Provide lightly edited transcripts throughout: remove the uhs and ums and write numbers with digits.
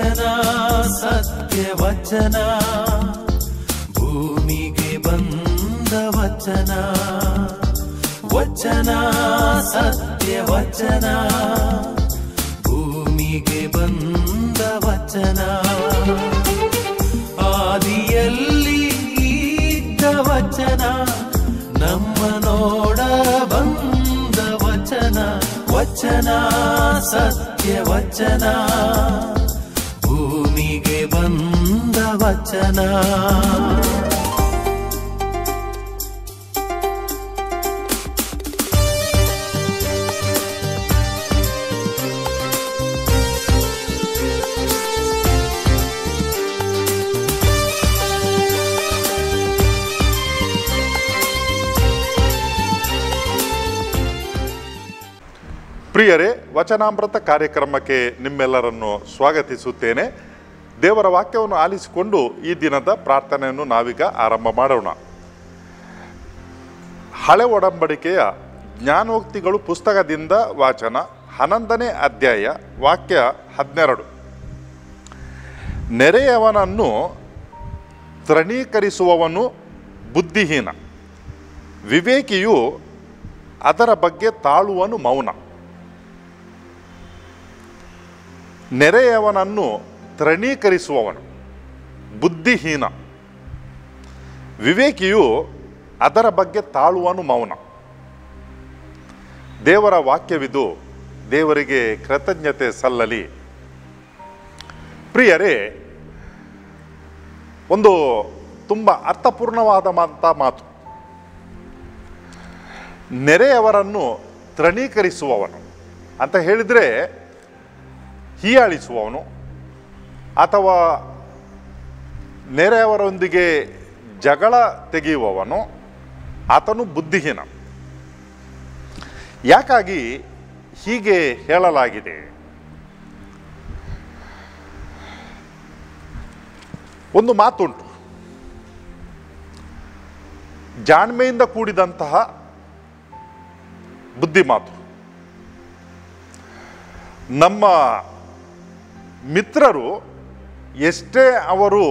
ವಚನ ಸತ್ಯ ವಚನ ಭೂಮಿಗೆ ಬಂದ ವಚನ ವಚನ ಸತ್ಯ ವಚನ ಭೂಮಿಗೆ ಬಂದ ವಚನ ಆದಿಯಲ್ಲಿ ಇದ್ದ ವಚನ ನಮ್ಮ ನೋಡ ಬಂದ ವಚನ ವಚನ ಸತ್ಯ ವಚನ ಭೂಮಿಗೆ ಬಂದ ವಚನ ಪ್ರಿಯರೇ, ವಚನಾಮೃತ ಕಾರ್ಯಕ್ರಮಕ್ಕೆ ನಿಮ್ಮೆಲ್ಲರನ್ನು ಸ್ವಾಗತಿಸುತ್ತೇನೆ. ದೇವರ ವಾಕ್ಯವನ್ನು ಆಲಿಸಿಕೊಂಡು ಈ ದಿನದ ಪ್ರಾರ್ಥನೆಯನ್ನು ನಾವೀಗ ಆರಂಭ ಮಾಡೋಣ. ಹಳೆ ಒಡಂಬಡಿಕೆಯ ಜ್ಞಾನೋಕ್ತಿಗಳು ಪುಸ್ತಕದಿಂದ ವಾಚನ 11ನೇ ಅಧ್ಯಾಯ ವಾಕ್ಯ 12. ನೆರೆಯವನನ್ನು ತೃಣೀಕರಿಸುವವನು ಬುದ್ಧಿಹೀನ, ವಿವೇಕಿಯು ಅದರ ಬಗ್ಗೆ ತಾಳುವನು ಮೌನ. ನೆರೆಯವನನ್ನು ತೃಣೀಕರಿಸುವವನು ಬುದ್ಧಿಹೀನ, ವಿವೇಕಿಯು ಅದರ ಬಗ್ಗೆ ತಾಳುವನು ಮೌನ. ದೇವರ ವಾಕ್ಯವಿದು, ದೇವರಿಗೆ ಕೃತಜ್ಞತೆ ಸಲ್ಲಲಿ. ಪ್ರಿಯರೇ, ಒಂದು ತುಂಬ ಅರ್ಥಪೂರ್ಣವಾದ ಮಾತು. ನೆರೆಯವರನ್ನು ತೃಣೀಕರಿಸುವವನು ಅಂತ ಹೇಳಿದರೆ ಹೀಯಾಳಿಸುವವನು ಅಥವಾ ನೆರೆಯವರೊಂದಿಗೆ ಜಗಳ ತೆಗೆಯುವವನು ಆತನು ಬುದ್ಧಿಹೀನ. ಯಾಕಾಗಿ ಹೀಗೆ ಹೇಳಲಾಗಿದೆ? ಒಂದು ಮಾತುಂಟು, ಜಾಣ್ಮೆಯಿಂದ ಕೂಡಿದಂತಹ ಬುದ್ಧಿ ಮಾತು. ನಮ್ಮ ಮಿತ್ರರು ಎಷ್ಟೇ ಅವರು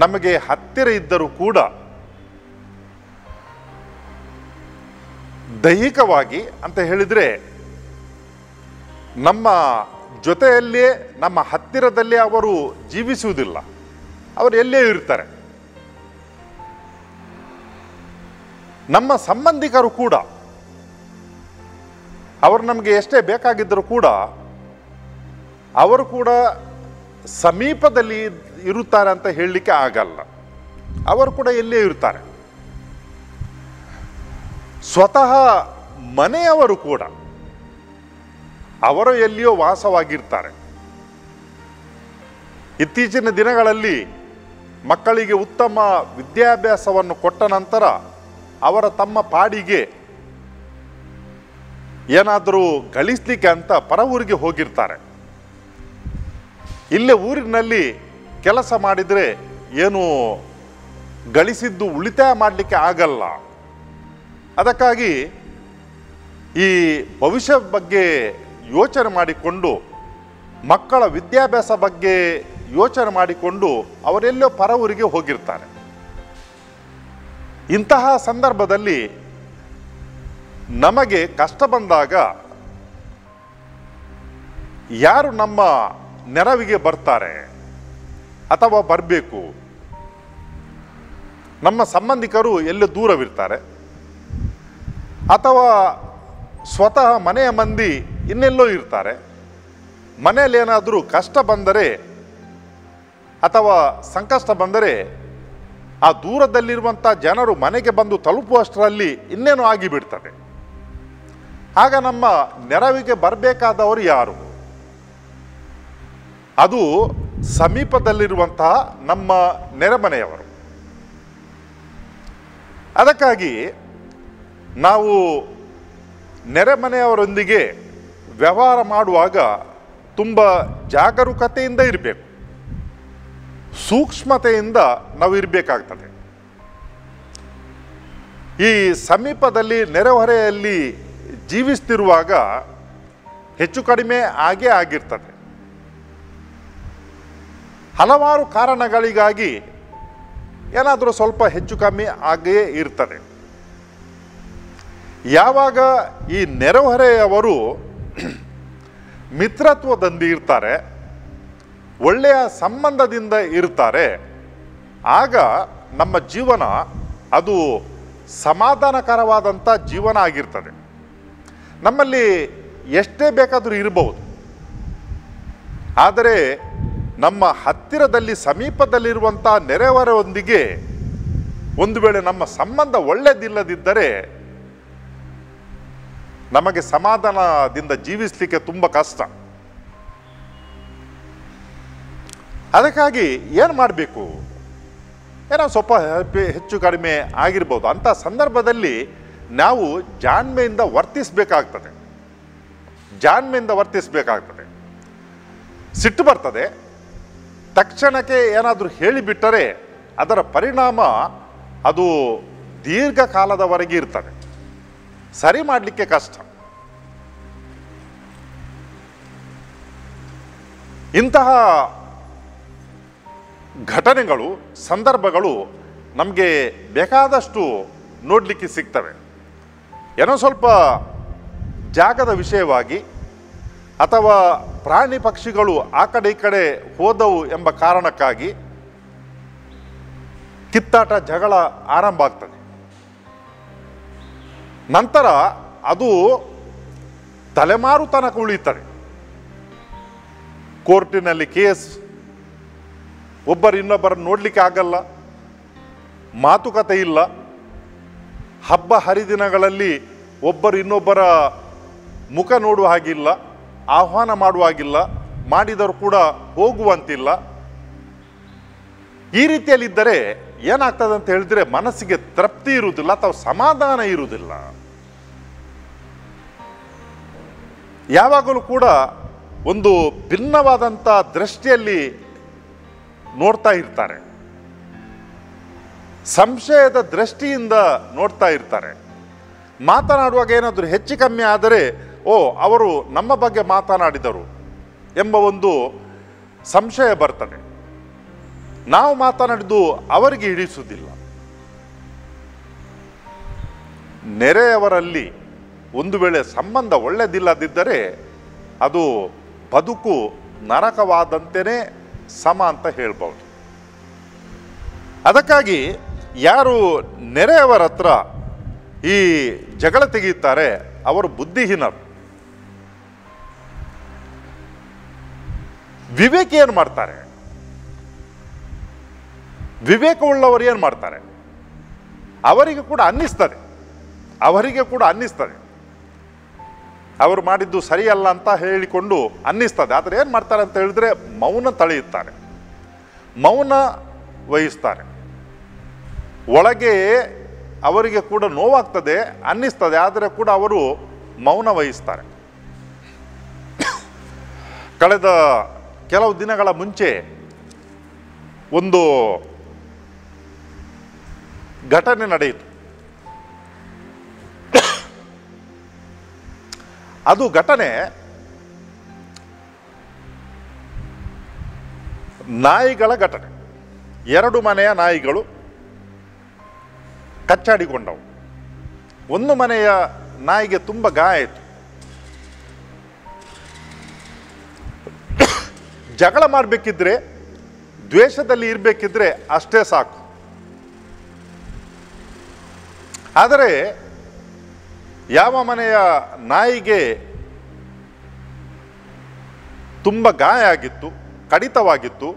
ನಮಗೆ ಹತ್ತಿರ ಇದ್ದರೂ ಕೂಡ ದೈಹಿಕವಾಗಿ ಅಂತ ಹೇಳಿದರೆ ನಮ್ಮ ಜೊತೆಯಲ್ಲೇ, ನಮ್ಮ ಹತ್ತಿರದಲ್ಲೇ ಅವರು ಜೀವಿಸುವುದಿಲ್ಲ. ಅವರು ಎಲ್ಲೇ ಇರ್ತಾರೆ. ನಮ್ಮ ಸಂಬಂಧಿಕರು ಕೂಡ ಅವರು ನಮಗೆ ಎಷ್ಟೇ ಬೇಕಾಗಿದ್ದರೂ ಕೂಡ ಅವರು ಕೂಡ ಸಮೀಪದಲ್ಲಿ ಇರುತ್ತಾರೆ ಅಂತ ಹೇಳಲಿಕ್ಕೆ ಆಗಲ್ಲ. ಅವರು ಕೂಡ ಎಲ್ಲೇ ಇರ್ತಾರೆ. ಸ್ವತಃ ಮನೆಯವರು ಕೂಡ ಅವರು ಎಲ್ಲಿಯೋ ವಾಸವಾಗಿರ್ತಾರೆ. ಇತ್ತೀಚಿನ ದಿನಗಳಲ್ಲಿ ಮಕ್ಕಳಿಗೆ ಉತ್ತಮ ವಿದ್ಯಾಭ್ಯಾಸವನ್ನು ಕೊಟ್ಟ ನಂತರ ಅವರ ತಮ್ಮ ಪಾಡಿಗೆ ಏನಾದರೂ ಗಳಿಸಲಿಕ್ಕೆ ಅಂತ ಪರ ಊರಿಗೆ ಹೋಗಿರ್ತಾರೆ. ಇಲ್ಲೇ ಊರಿನಲ್ಲಿ ಕೆಲಸ ಮಾಡಿದರೆ ಏನು ಗಳಿಸಿದ್ದು ಉಳಿತಾಯ ಮಾಡಲಿಕ್ಕೆ ಆಗಲ್ಲ. ಅದಕ್ಕಾಗಿ ಈ ಭವಿಷ್ಯ ಬಗ್ಗೆ ಯೋಚನೆ ಮಾಡಿಕೊಂಡು, ಮಕ್ಕಳ ವಿದ್ಯಾಭ್ಯಾಸ ಬಗ್ಗೆ ಯೋಚನೆ ಮಾಡಿಕೊಂಡು ಅವರೆಲ್ಲೋ ಪರ ಊರಿಗೆ ಹೋಗಿರ್ತಾರೆ. ಇಂತಹ ಸಂದರ್ಭದಲ್ಲಿ ನಮಗೆ ಕಷ್ಟ ಬಂದಾಗ ಯಾರು ನಮ್ಮ ನೆರವಿಗೆ ಬರ್ತಾರೆ ಅಥವಾ ಬರಬೇಕು? ನಮ್ಮ ಸಂಬಂಧಿಕರು ಎಲ್ಲೋ ದೂರವಿರ್ತಾರೆ ಅಥವಾ ಸ್ವತಃ ಮನೆಯ ಮಂದಿ ಇನ್ನೆಲ್ಲೋ ಇರ್ತಾರೆ. ಮನೆಯಲ್ಲಿ ಏನಾದರೂ ಕಷ್ಟ ಬಂದರೆ ಅಥವಾ ಸಂಕಷ್ಟ ಬಂದರೆ ಆ ದೂರದಲ್ಲಿರುವಂಥ ಜನರು ಮನೆಗೆ ಬಂದು ತಲುಪುವಷ್ಟರಲ್ಲಿ ಇನ್ನೇನು ಆಗಿಬಿಡ್ತದೆ. ಆಗ ನಮ್ಮ ನೆರವಿಗೆ ಬರಬೇಕಾದವರು ಯಾರು? ಅದು ಸಮೀಪದಲ್ಲಿರುವಂತಹ ನಮ್ಮ ನೆರೆಮನೆಯವರು. ಅದಕ್ಕಾಗಿ ನಾವು ನೆರೆಮನೆಯವರೊಂದಿಗೆ ವ್ಯವಹಾರ ಮಾಡುವಾಗ ತುಂಬ ಜಾಗರೂಕತೆಯಿಂದ ಇರಬೇಕು, ಸೂಕ್ಷ್ಮತೆಯಿಂದ ನಾವು ಇರಬೇಕಾಗ್ತದೆ. ಈ ಸಮೀಪದಲ್ಲಿ ನೆರೆಹೊರೆಯಲ್ಲಿ ಜೀವಿಸ್ತಿರುವಾಗ ಹೆಚ್ಚು ಕಡಿಮೆ ಆಗೇ ಆಗಿರ್ತದೆ. ಹಲವಾರು ಕಾರಣಗಳಿಗಾಗಿ ಏನಾದರೂ ಸ್ವಲ್ಪ ಹೆಚ್ಚು ಕಮ್ಮಿ ಆಗಿಯೇ ಇರ್ತದೆ. ಯಾವಾಗ ಈ ನೆರೆಹೊರೆಯವರು ಮಿತ್ರತ್ವದಿಂದ ಇರ್ತಾರೆ, ಒಳ್ಳೆಯ ಸಂಬಂಧದಿಂದ ಇರ್ತಾರೆ, ಆಗ ನಮ್ಮ ಜೀವನ ಅದು ಸಮಾಧಾನಕರವಾದಂಥ ಜೀವನ ಆಗಿರ್ತದೆ. ನಮ್ಮಲ್ಲಿ ಎಷ್ಟೇ ಬೇಕಾದರೂ ಇರಬಹುದು, ಆದರೆ ನಮ್ಮ ಹತ್ತಿರದಲ್ಲಿ ಸಮೀಪದಲ್ಲಿರುವಂಥ ನೆರೆಹೊರೆಯೊಂದಿಗೆ ಒಂದು ವೇಳೆ ನಮ್ಮ ಸಂಬಂಧ ಒಳ್ಳೆಯದಿಲ್ಲದಿದ್ದರೆ ನಮಗೆ ಸಮಾಧಾನದಿಂದ ಜೀವಿಸಲಿಕ್ಕೆ ತುಂಬ ಕಷ್ಟ. ಅದಕ್ಕಾಗಿ ಏನು ಮಾಡಬೇಕು? ಏನೋ ಸ್ವಲ್ಪ ಹೆಚ್ಚು ಕಡಿಮೆ ಆಗಿರ್ಬೋದು. ಅಂಥ ಸಂದರ್ಭದಲ್ಲಿ ನಾವು ಜಾಣ್ಮೆಯಿಂದ ವರ್ತಿಸಬೇಕಾಗ್ತದೆ. ಸಿಟ್ಟು ಬರ್ತದೆ, ತಕ್ಷಣಕ್ಕೆ ಏನಾದರೂ ಹೇಳಿಬಿಟ್ಟರೆ ಅದರ ಪರಿಣಾಮ ಅದು ದೀರ್ಘಕಾಲದವರೆಗೆ ಇರ್ತದೆ, ಸರಿ ಮಾಡಲಿಕ್ಕೆ ಕಷ್ಟ. ಇಂತಹ ಘಟನೆಗಳು, ಸಂದರ್ಭಗಳು ನಮಗೆ ಬೇಕಾದಷ್ಟು ನೋಡಲಿಕ್ಕೆ ಸಿಗ್ತವೆ. ಏನೋ ಸ್ವಲ್ಪ ಜಾಗದ ವಿಷಯವಾಗಿ ಅಥವಾ ಪ್ರಾಣಿ ಪಕ್ಷಿಗಳು ಆ ಕಡೆ ಈ ಕಡೆ ಹೋದವು ಎಂಬ ಕಾರಣಕ್ಕಾಗಿ ಕಿತ್ತಾಟ, ಜಗಳ ಆರಂಭ ಆಗ್ತದೆ. ನಂತರ ಅದು ತಲೆಮಾರು ತನಕ ಉಳಿಯುತ್ತದೆ. ಕೋರ್ಟಿನಲ್ಲಿ ಕೇಸ್, ಒಬ್ಬರು ಇನ್ನೊಬ್ಬರನ್ನು ನೋಡಲಿಕ್ಕೆ ಆಗಲ್ಲ, ಮಾತುಕತೆ ಇಲ್ಲ, ಹಬ್ಬ ಹರಿದಿನಗಳಲ್ಲಿ ಒಬ್ಬರು ಇನ್ನೊಬ್ಬರ ಮುಖ ನೋಡುವ ಹಾಗಿಲ್ಲ, ಆಹ್ವಾನ ಮಾಡುವ ಹಾಗಿಲ್ಲ, ಮಾಡಿದರೂ ಕೂಡ ಹೋಗುವಂತಿಲ್ಲ. ಈ ರೀತಿಯಲ್ಲಿದ್ದರೆ ಏನಾಗ್ತದೆ ಅಂತ ಹೇಳಿದ್ರೆ ಮನಸ್ಸಿಗೆ ತೃಪ್ತಿ ಇರುವುದಿಲ್ಲ ಅಥವಾ ಸಮಾಧಾನ ಇರುವುದಿಲ್ಲ. ಯಾವಾಗಲೂ ಕೂಡ ಒಂದು ಭಿನ್ನವಾದಂಥ ದೃಷ್ಟಿಯಲ್ಲಿ ನೋಡ್ತಾ ಇರ್ತಾರೆ, ಸಂಶಯದ ದೃಷ್ಟಿಯಿಂದ ನೋಡ್ತಾ ಇರ್ತಾರೆ. ಮಾತನಾಡುವಾಗ ಏನಾದರೂ ಹೆಚ್ಚು ಕಮ್ಮಿ ಆದರೆ ಅವರು ನಮ್ಮ ಬಗ್ಗೆ ಮಾತನಾಡಿದರು ಎಂಬ ಒಂದು ಸಂಶಯ ಬರ್ತದೆ. ನಾವು ಮಾತನಾಡಿದ್ದು ಅವರಿಗೆ ಹಿಡಿಸುವುದಿಲ್ಲ. ನೆರೆಯವರಲ್ಲಿ ಒಂದು ವೇಳೆ ಸಂಬಂಧ ಒಳ್ಳೆಯದಿಲ್ಲದಿದ್ದರೆ ಅದು ಬದುಕು ನರಕವಾದಂತೆಯೇ ಸಮ ಅಂತ ಹೇಳ್ಬೋದು. ಅದಕ್ಕಾಗಿ ಯಾರು ನೆರೆಯವರ ಹತ್ರ ಈ ಜಗಳ ತೆಗೆಯುತ್ತಾರೆ ಅವರು ಬುದ್ಧಿಹೀನರು. ವಿವೇಕ ಏನು ಮಾಡ್ತಾರೆ? ವಿವೇಕವುಳ್ಳವರು ಏನು ಮಾಡ್ತಾರೆ? ಅವರಿಗೆ ಕೂಡ ಅನ್ನಿಸ್ತದೆ ಅವರು ಮಾಡಿದ್ದು ಸರಿಯಲ್ಲ ಅಂತ ಹೇಳಿಕೊಂಡು ಅನ್ನಿಸ್ತದೆ. ಆದರೆ ಏನು ಮಾಡ್ತಾರೆ ಅಂತ ಹೇಳಿದ್ರೆ ಮೌನ ತಳೆಯುತ್ತಾರೆ, ಮೌನ ವಹಿಸ್ತಾರೆ. ಒಳಗೆ ಅವರಿಗೆ ಕೂಡ ನೋವಾಗ್ತದೆ, ಅನ್ನಿಸ್ತದೆ, ಆದರೆ ಕೂಡ ಅವರು ಮೌನ ವಹಿಸ್ತಾರೆ. ಕಳೆದ ಕೆಲವು ದಿನಗಳ ಮುಂಚೆ ಒಂದು ಘಟನೆ ನಡೆಯಿತು. ಅದು ಘಟನೆ ನಾಯಿಗಳ ಘಟನೆ. 2 ಮನೆಯ ನಾಯಿಗಳು ಕಚ್ಚಾಡಿಕೊಂಡವು. ಒಂದು ಮನೆಯ ನಾಯಿಗೆ ತುಂಬ ಗಾಯ ಆಯಿತು. ಜಗಳ ಮಾಡಬೇಕಿದ್ರೆ, ದ್ವೇಷದಲ್ಲಿ ಇರಬೇಕಿದ್ರೆ ಅಷ್ಟೇ ಸಾಕು. ಆದರೆ ಯಾವ ಮನೆಯ ನಾಯಿಗೆ ತುಂಬ ಗಾಯ ಆಗಿತ್ತು, ಕಡಿತವಾಗಿತ್ತು,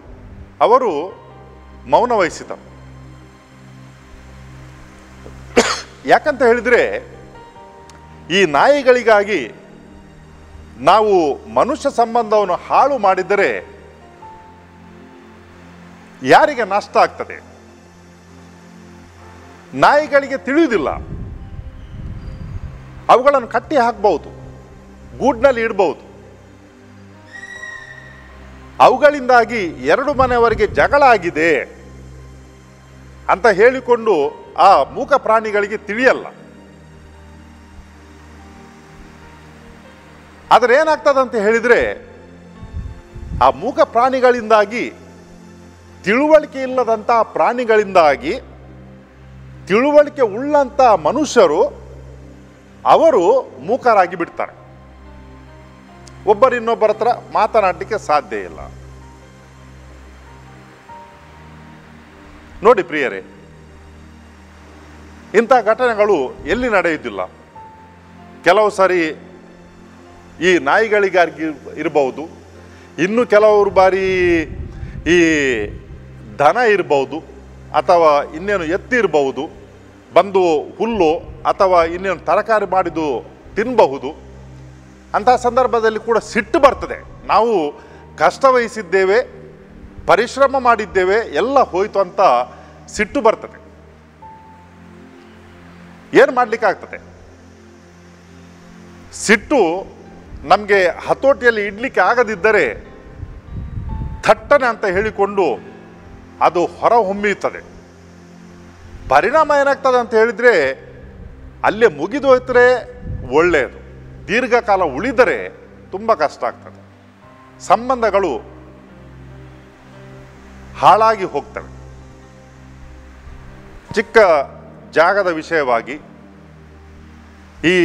ಅವರು ಮೌನ ವಹಿಸಿದರು. ಯಾಕಂತ ಹೇಳಿದರೆ ಈ ನಾಯಿಗಳಿಗಾಗಿ ನಾವು ಮನುಷ್ಯ ಸಂಬಂಧವನ್ನು ಹಾಳು ಮಾಡಿದರೆ ಯಾರಿಗೆ ನಷ್ಟ ಆಗ್ತದೆ? ನಾಯಿಗಳಿಗೆ ತಿಳಿಯುವುದಿಲ್ಲ. ಅವುಗಳನ್ನು ಕಟ್ಟಿ ಹಾಕಬಹುದು, ಗೂಡ್ನಲ್ಲಿ ಇಡಬಹುದು. ಅವುಗಳಿಂದಾಗಿ 2 ಮನೆಯವರಿಗೆ ಜಗಳ ಆಗಿದೆ ಅಂತ ಹೇಳಿಕೊಂಡು ಆ ಮೂಕ ಪ್ರಾಣಿಗಳಿಗೆ ತಿಳಿಯಲ್ಲ. ಆದರೆ ಏನಾಗ್ತದಂತ ಹೇಳಿದರೆ ಆ ಮೂಕ ಪ್ರಾಣಿಗಳಿಂದಾಗಿ ತಿಳುವಳಿಕೆ ಇಲ್ಲದಂಥ ಪ್ರಾಣಿಗಳಿಂದಾಗಿ ತಿಳುವಳಿಕೆ ಉಳ್ಳಂಥ ಮನುಷ್ಯರು ಅವರು ಮೂಕರಾಗಿ ಬಿಡ್ತಾರೆ. ಒಬ್ಬರಿನ್ನೊಬ್ಬರ ಹತ್ರ ಮಾತನಾಡಲಿಕ್ಕೆ ಸಾಧ್ಯ ಇಲ್ಲ. ನೋಡಿ ಪ್ರಿಯರೇ, ಇಂಥ ಘಟನೆಗಳು ಎಲ್ಲಿ ನಡೆಯುವುದಿಲ್ಲ. ಕೆಲವು ಸಾರಿ ಈ ನಾಯಿಗಳಿಗಾಗಿ ಇರಬಹುದು, ಇನ್ನು ಕೆಲವರು ಬಾರಿ ಈ ದನ ಇರಬಹುದು, ಅಥವಾ ಇನ್ನೇನು ಎತ್ತಿ ಇರಬಹುದು, ಬಂದು ಹುಲ್ಲು ಅಥವಾ ಇನ್ನೇನು ತರಕಾರಿ ಮಾಡಿದ್ದು ತಿನ್ನಬಹುದು. ಅಂತಹ ಸಂದರ್ಭದಲ್ಲಿ ಕೂಡ ಸಿಟ್ಟು ಬರ್ತದೆ. ನಾವು ಕಷ್ಟ ವಹಿಸಿದ್ದೇವೆ, ಪರಿಶ್ರಮ ಮಾಡಿದ್ದೇವೆ, ಎಲ್ಲ ಹೋಯಿತು ಅಂತ ಸಿಟ್ಟು ಬರ್ತದೆ. ಏನು ಮಾಡಲಿಕ್ಕಾಗ್ತದೆ? ಸಿಟ್ಟು ನಮಗೆ ಹತೋಟಿಯಲ್ಲಿ ಇಡ್ಲಿಕ್ಕೆ ಆಗದಿದ್ದರೆ ಥಟ್ಟನೆ ಅಂತ ಹೇಳಿಕೊಂಡು ಅದು ಹೊರ ಹೊಮ್ಮಿಯುತ್ತದೆ. ಪರಿಣಾಮ ಏನಾಗ್ತದೆ ಅಂತ ಹೇಳಿದರೆ ಅಲ್ಲೇ ಮುಗಿದು ಹೋಯ್ತರೆ ಒಳ್ಳೆಯದು. ದೀರ್ಘಕಾಲ ಉಳಿದರೆ ತುಂಬ ಕಷ್ಟ ಆಗ್ತದೆ. ಸಂಬಂಧಗಳು ಹಾಳಾಗಿ ಹೋಗ್ತವೆ. ಚಿಕ್ಕ ಜಾಗದ ವಿಷಯವಾಗಿ, ಈ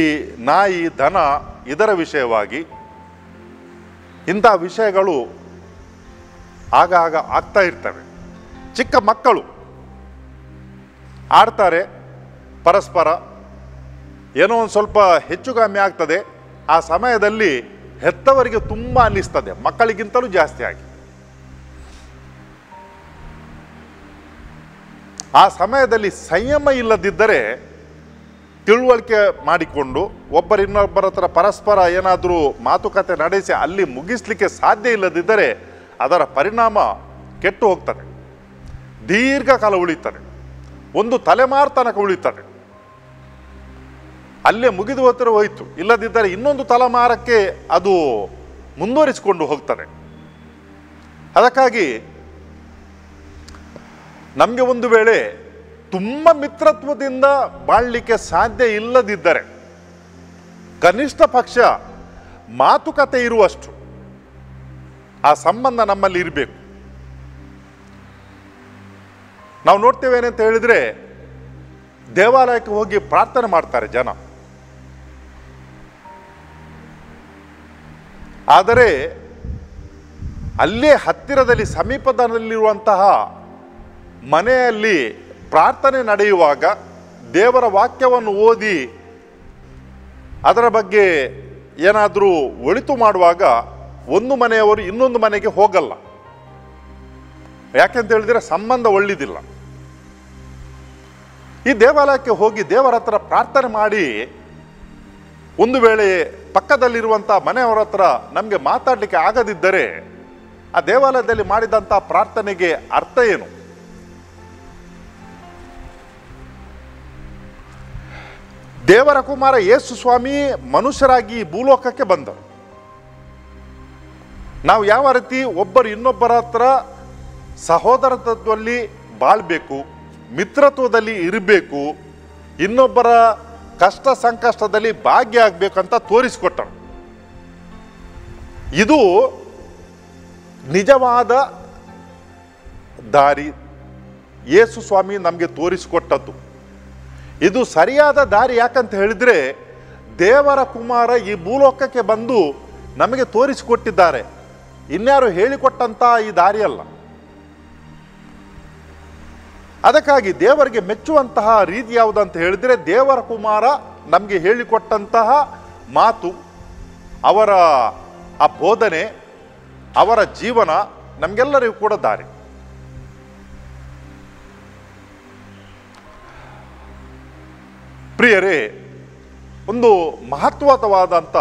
ನಾಯಿ ದನ ಇದರ ವಿಷಯವಾಗಿ ಇಂಥ ವಿಷಯಗಳು ಆಗಾಗ ಆಗ್ತಾ ಇರ್ತವೆ. ಚಿಕ್ಕ ಮಕ್ಕಳು ಆಡ್ತಾರೆ, ಪರಸ್ಪರ ಏನೋ ಒಂದು ಸ್ವಲ್ಪ ಹೆಚ್ಚು ಕಮ್ಮಿ ಆಗ್ತದೆ. ಆ ಸಮಯದಲ್ಲಿ ಹೆತ್ತವರಿಗೆ ತುಂಬ ಅನ್ನಿಸ್ತದೆ, ಮಕ್ಕಳಿಗಿಂತಲೂ ಜಾಸ್ತಿ ಆಗಿ. ಆ ಸಮಯದಲ್ಲಿ ಸಂಯಮ ಇಲ್ಲದಿದ್ದರೆ ತಿಳುವಳಿಕೆ ಮಾಡಿಕೊಂಡು ಒಬ್ಬರಿನ್ನೊಬ್ಬರ ಹತ್ರ ಪರಸ್ಪರ ಏನಾದರೂ ಮಾತುಕತೆ ನಡೆಸಿ ಅಲ್ಲಿ ಮುಗಿಸ್ಲಿಕ್ಕೆ ಸಾಧ್ಯ ಇಲ್ಲದಿದ್ದರೆ ಅದರ ಪರಿಣಾಮ ಕೆಟ್ಟು ಹೋಗ್ತದೆ. ದೀರ್ಘಕಾಲ ಉಳಿತದೆ, ಒಂದು ತಲೆಮಾರು ತನಕ ಉಳಿತದೆ. ಅಲ್ಲೇ ಮುಗಿದು ಹೋಗ್ತಿರೋ ಹೋಯ್ತು, ಇಲ್ಲದಿದ್ದರೆ ಇನ್ನೊಂದು ತಲೆಮಾರಕ್ಕೆ ಅದು ಮುಂದುವರಿಸಿಕೊಂಡು ಹೋಗ್ತದೆ. ಅದಕ್ಕಾಗಿ ನಮಗೆ ಒಂದು ವೇಳೆ ತುಂಬ ಮಿತ್ರತ್ವದಿಂದ ಬಾಳಲಿಕ್ಕೆ ಸಾಧ್ಯ ಇಲ್ಲದಿದ್ದರೆ ಕನಿಷ್ಠ ಪಕ್ಷ ಮಾತುಕತೆ ಇರುವಷ್ಟು ಆ ಸಂಬಂಧ ನಮ್ಮಲ್ಲಿ ಇರಬೇಕು. ನಾವು ನೋಡ್ತೇವೆ ಏನಂತ ಹೇಳಿದರೆ, ದೇವಾಲಯಕ್ಕೆ ಹೋಗಿ ಪ್ರಾರ್ಥನೆ ಮಾಡ್ತಾರೆ ಜನ, ಆದರೆ ಅಲ್ಲೇ ಹತ್ತಿರದಲ್ಲಿ ಸಮೀಪದಲ್ಲಿರುವಂತಹ ಮನೆಯಲ್ಲಿ ಪ್ರಾರ್ಥನೆ ನಡೆಯುವಾಗ ದೇವರ ವಾಕ್ಯವನ್ನು ಓದಿ ಅದರ ಬಗ್ಗೆ ಏನಾದರೂ ಒಳಿತು ಮಾಡುವಾಗ ಒಂದು ಮನೆಯವರು ಇನ್ನೊಂದು ಮನೆಗೆ ಹೋಗಲ್ಲ. ಯಾಕೆಂತ ಹೇಳಿದರೆ ಸಂಬಂಧ ಒಳ್ಳೆದಿಲ್ಲ. ಈ ದೇವಾಲಯಕ್ಕೆ ಹೋಗಿ ದೇವರ ಹತ್ರ ಪ್ರಾರ್ಥನೆ ಮಾಡಿ ಒಂದು ವೇಳೆ ಪಕ್ಕದಲ್ಲಿರುವಂಥ ಮನೆಯವರ ಹತ್ರ ನಮಗೆ ಮಾತಾಡಲಿಕ್ಕೆ ಆಗದಿದ್ದರೆ ಆ ದೇವಾಲಯದಲ್ಲಿ ಮಾಡಿದಂಥ ಪ್ರಾರ್ಥನೆಗೆ ಅರ್ಥ ಏನು? ದೇವರ ಕುಮಾರ ಯೇಸು ಸ್ವಾಮಿ ಮನುಷ್ಯರಾಗಿ ಭೂಲೋಕಕ್ಕೆ ಬಂದರು. ನಾವು ಯಾವ ರೀತಿ ಒಬ್ಬರು ಇನ್ನೊಬ್ಬರ ಹತ್ರ ಸಹೋದರತ್ವದಲ್ಲಿ ಬಾಳ್ಬೇಕು, ಮಿತ್ರತ್ವದಲ್ಲಿ ಇರಬೇಕು, ಇನ್ನೊಬ್ಬರ ಕಷ್ಟ ಸಂಕಷ್ಟದಲ್ಲಿ ಭಾಗಿಯಾಗಬೇಕಂತ ತೋರಿಸಿಕೊಟ್ಟರು. ಇದು ನಿಜವಾದ ದಾರಿ, ಯೇಸು ಸ್ವಾಮಿ ನಮಗೆ ತೋರಿಸಿಕೊಟ್ಟದ್ದು. ಇದು ಸರಿಯಾದ ದಾರಿ. ಯಾಕಂತ ಹೇಳಿದರೆ ದೇವರ ಕುಮಾರ ಈ ಭೂಲೋಕಕ್ಕೆ ಬಂದು ನಮಗೆ ತೋರಿಸಿಕೊಟ್ಟಿದ್ದಾರೆ, ಇನ್ಯಾರು ಹೇಳಿಕೊಟ್ಟಂಥ ಈ ದಾರಿಯಲ್ಲ. ಅದಕ್ಕಾಗಿ ದೇವರಿಗೆ ಮೆಚ್ಚುವಂತಹ ರೀತಿ ಯಾವುದಂತ ಹೇಳಿದರೆ ದೇವರ ಕುಮಾರ ನಮಗೆ ಹೇಳಿಕೊಟ್ಟಂತಹ ಮಾತು, ಅವರ ಆ ಬೋಧನೆ, ಅವರ ಜೀವನ ನಮಗೆಲ್ಲರಿಗೂ ಕೂಡ ದಾರಿ. ಪ್ರಿಯರೇ, ಒಂದು ಮಹತ್ವವಾದಂಥ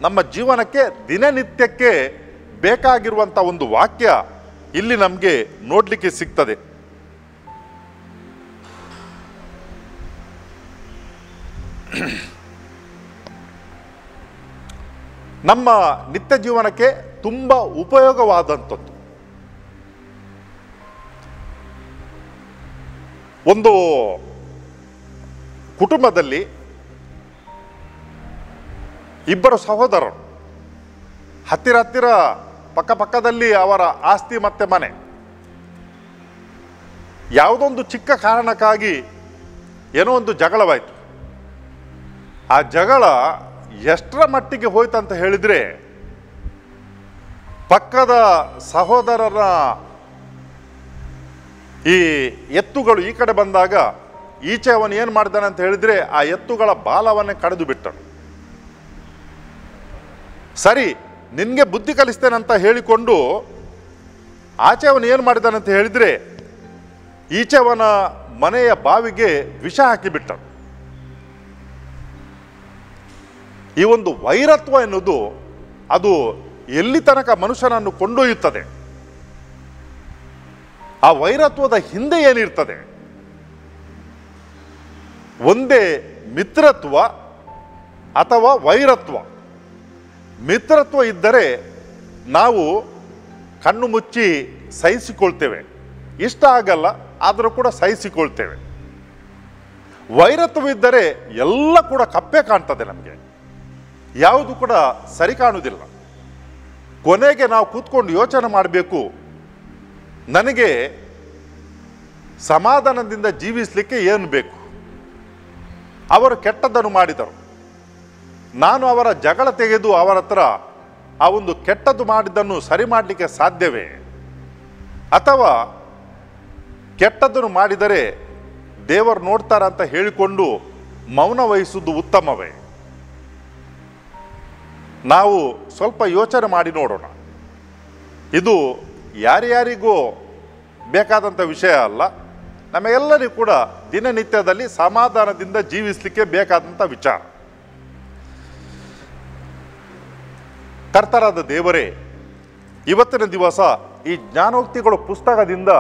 ನಮ್ಮ ಜೀವನಕ್ಕೆ ದಿನನಿತ್ಯಕ್ಕೆ ಬೇಕಾಗಿರುವಂಥ ಒಂದು ವಾಕ್ಯ ಇಲ್ಲಿ ನಮಗೆ ನೋಡಲಿಕ್ಕೆ ಸಿಗ್ತದೆ. ನಮ್ಮ ನಿತ್ಯ ಜೀವನಕ್ಕೆ ತುಂಬ ಉಪಯೋಗವಾದಂಥದ್ದು. ಒಂದು ಕುಟುಂಬದಲ್ಲಿ ಇಬ್ಬರು ಸಹೋದರರು, ಹತ್ತಿರ ಪಕ್ಕದಲ್ಲಿ ಅವರ ಆಸ್ತಿ ಮತ್ತೆ ಮನೆ. ಯಾವುದೊಂದು ಚಿಕ್ಕ ಕಾರಣಕ್ಕಾಗಿ ಏನೋ ಒಂದು ಜಗಳವಾಯಿತು. ಆ ಜಗಳ ಎಷ್ಟರ ಮಟ್ಟಿಗೆ ಹೋಯ್ತಂತ ಹೇಳಿದರೆ, ಪಕ್ಕದ ಸಹೋದರರ ಈ ಎತ್ತುಗಳು ಈ ಕಡೆ ಬಂದಾಗ ಈಚೆ ಅವನು ಏನು ಮಾಡಿದಾನೆ ಅಂತ ಹೇಳಿದರೆ ಆ ಎತ್ತುಗಳ ಬಾಲವನ್ನೇ ಕಡಿದು ಬಿಟ್ಟನು. ಸರಿ, ನಿನಗೆ ಬುದ್ಧಿ ಕಲಿಸ್ತೇನಂತ ಹೇಳಿಕೊಂಡು ಆಚೆ ಅವನು ಏನು ಮಾಡಿದಾನಂತ ಹೇಳಿದರೆ ಈಚೆವನ ಮನೆಯ ಬಾವಿಗೆ ವಿಷ ಹಾಕಿಬಿಟ್ಟನು. ಈ ಒಂದು ವೈರತ್ವ ಎನ್ನುವುದು ಅದು ಎಲ್ಲಿ ತನಕ ಮನುಷ್ಯನನ್ನು ಕೊಂಡೊಯ್ಯುತ್ತದೆ? ಆ ವೈರತ್ವದ ಹಿಂದೆ ಏನಿರ್ತದೆ? ಒಂದೇ ಮಿತ್ರತ್ವ ಅಥವಾ ವೈರತ್ವ. ಮಿತ್ರತ್ವ ಇದ್ದರೆ ನಾವು ಕಣ್ಣು ಮುಚ್ಚಿ ಸಹಿಸಿಕೊಳ್ತೇವೆ, ಇಷ್ಟ ಆಗಲ್ಲ ಆದರೂ ಕೂಡ ಸಹಿಸಿಕೊಳ್ತೇವೆ. ವೈರತ್ವವಿದ್ದರೆ ಎಲ್ಲ ಕೂಡ ಕಪ್ಪೆ ಕಾಣ್ತದೆ, ನಮಗೆ ಯಾವುದು ಕೂಡ ಸರಿ ಕಾಣುವುದಿಲ್ಲ. ಕೊನೆಗೆ ನಾವು ಕೂತ್ಕೊಂಡು ಯೋಚನೆ ಮಾಡಬೇಕು, ನನಗೆ ಸಮಾಧಾನದಿಂದ ಜೀವಿಸಲಿಕ್ಕೆ ಏನು ಬೇಕು? ಅವರು ಕೆಟ್ಟದ್ದನ್ನು ಮಾಡಿದರು, ನಾನು ಅವರ ಜಗಳ ತೆಗೆದು ಅವರ ಹತ್ರ ಆ ಒಂದು ಕೆಟ್ಟದ್ದು ಮಾಡಿದ್ದನ್ನು ಸರಿ ಮಾಡಲಿಕ್ಕೆ ಸಾಧ್ಯವೇ? ಅಥವಾ ಕೆಟ್ಟದ್ದನ್ನು ಮಾಡಿದರೆ ದೇವರು ನೋಡ್ತಾರ ಅಂತ ಹೇಳಿಕೊಂಡು ಮೌನ ವಹಿಸುವುದು ಉತ್ತಮವೇ? ನಾವು ಸ್ವಲ್ಪ ಯೋಚನೆ ಮಾಡಿ ನೋಡೋಣ. ಇದು ಯಾರ್ಯಾರಿಗೂ ಬೇಕಾದಂಥ ವಿಷಯ ಅಲ್ಲ, ನಮಗೆಲ್ಲರಿಗೂ ಕೂಡ ದಿನನಿತ್ಯದಲ್ಲಿ ಸಮಾಧಾನದಿಂದ ಜೀವಿಸಲಿಕ್ಕೆ ಬೇಕಾದಂಥ ವಿಚಾರ. ಕರ್ತರಾದ ದೇವರೇ, ಇವತ್ತಿನ ದಿವಸ ಈ ಜ್ಞಾನೋಕ್ತಿಗಳ ಪುಸ್ತಕದಿಂದ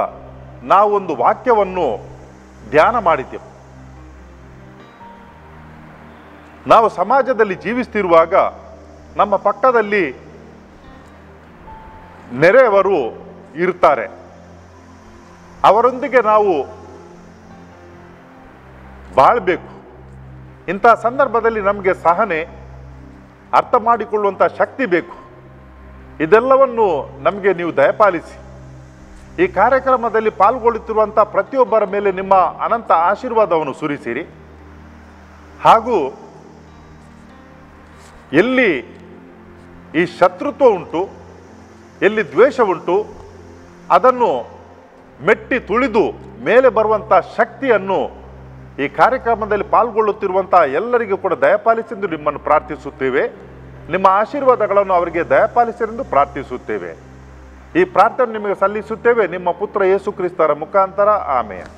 ನಾವೊಂದು ವಾಕ್ಯವನ್ನು ಧ್ಯಾನ ಮಾಡಿದ್ದೆವು. ನಾವು ಸಮಾಜದಲ್ಲಿ ಜೀವಿಸ್ತಿರುವಾಗ ನಮ್ಮ ಪಕ್ಕದಲ್ಲಿ ನೆರೆಯವರು ಇರ್ತಾರೆ. ಅವರೊಂದಿಗೆ ನಾವು ಬಾಳ್ಬೇಕು. ಇಂಥ ಸಂದರ್ಭದಲ್ಲಿ ನಮಗೆ ಸಹನೆ, ಅರ್ಥ ಮಾಡಿಕೊಳ್ಳುವಂಥ ಶಕ್ತಿ ಬೇಕು. ಇದೆಲ್ಲವನ್ನು ನಮಗೆ ನೀವು ದಯಪಾಲಿಸಿ. ಈ ಕಾರ್ಯಕ್ರಮದಲ್ಲಿ ಪಾಲ್ಗೊಳ್ಳುತ್ತಿರುವಂಥ ಪ್ರತಿಯೊಬ್ಬರ ಮೇಲೆ ನಿಮ್ಮ ಅನಂತ ಆಶೀರ್ವಾದವನ್ನು ಸುರಿಸಿರಿ. ಹಾಗೂ ಎಲ್ಲಿ ಈ ಶತ್ರುತ್ವ ಉಂಟು, ಎಲ್ಲಿ ದ್ವೇಷ ಉಂಟು, ಅದನ್ನು ಮೆಟ್ಟಿ ತುಳಿದು ಮೇಲೆ ಬರುವಂಥ ಶಕ್ತಿಯನ್ನು ಈ ಕಾರ್ಯಕ್ರಮದಲ್ಲಿ ಪಾಲ್ಗೊಳ್ಳುತ್ತಿರುವಂಥ ಎಲ್ಲರಿಗೂ ಕೂಡ ದಯಪಾಲಿಸೆಂದು ನಿಮ್ಮನ್ನು ಪ್ರಾರ್ಥಿಸುತ್ತೇವೆ. ನಿಮ್ಮ ಆಶೀರ್ವಾದಗಳನ್ನು ಅವರಿಗೆ ದಯಪಾಲಿಸೆಂದು ಪ್ರಾರ್ಥಿಸುತ್ತೇವೆ. ಈ ಪ್ರಾರ್ಥನೆ ನಿಮಗೆ ಸಲ್ಲಿಸುತ್ತೇವೆ ನಿಮ್ಮ ಪುತ್ರ ಯೇಸು ಕ್ರಿಸ್ತರ ಮುಖಾಂತರ. ಆಮೆನ್.